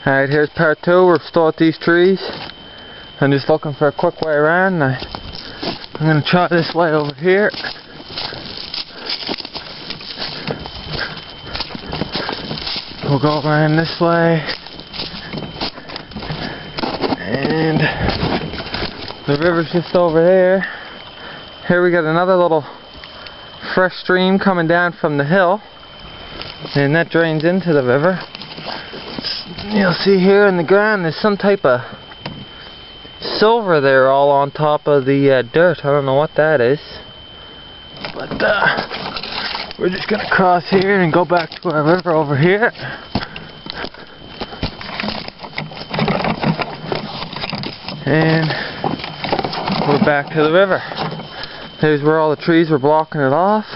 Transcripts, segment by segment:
Alright, here's part 2. We're still at these trees. I'm just looking for a quick way around. I'm going to try this way over here. We'll go around this way. And the river's just over there. Here we got another little fresh stream coming down from the hill. And that drains into the river. You'll see here in the ground there's some type of silver there all on top of the dirt. I don't know what that is. But we're just going to cross here and go back to our river over here. And we're back to the river. There's where all the trees were blocking it off.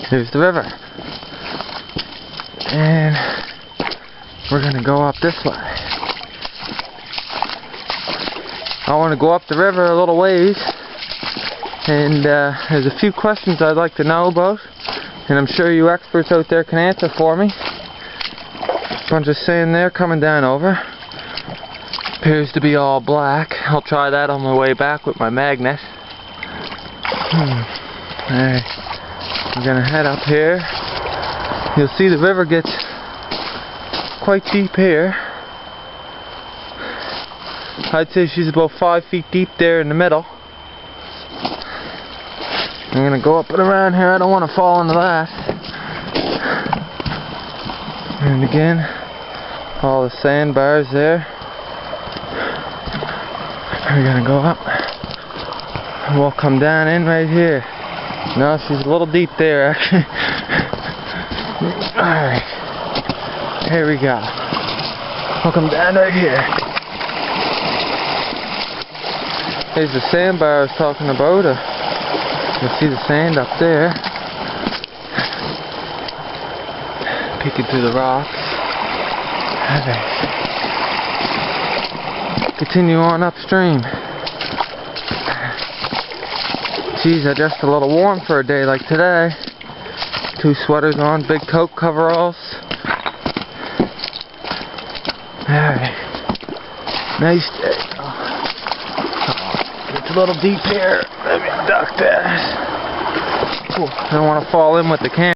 There's the river. And we're going to go up this way. I want to go up the river a little ways. And there's a few questions I'd like to know about. And I'm sure you experts out there can answer for me. Bunch of sand there coming down over. Appears to be all black. I'll try that on my way back with my magnet. Alright, we're gonna head up here. You'll see the river gets quite deep here. I'd say she's about 5 feet deep there in the middle. I'm gonna go up and around here. I don't want to fall into that. And again, all the sandbars there. We're gonna go up. And we'll come down in right here. No, she's a little deep there actually. Alright. Here we go. We'll come down right here. There's the sandbar I was talking about. You'll see the sand up there. Peeking through the rocks. Alright. Continue on upstream. Geez, I dressed a little warm for a day like today. 2 sweaters on, big coat coveralls. Alright. Nice day. It's a little deep here. Let me duck that. Ooh, I don't want to fall in with the camera.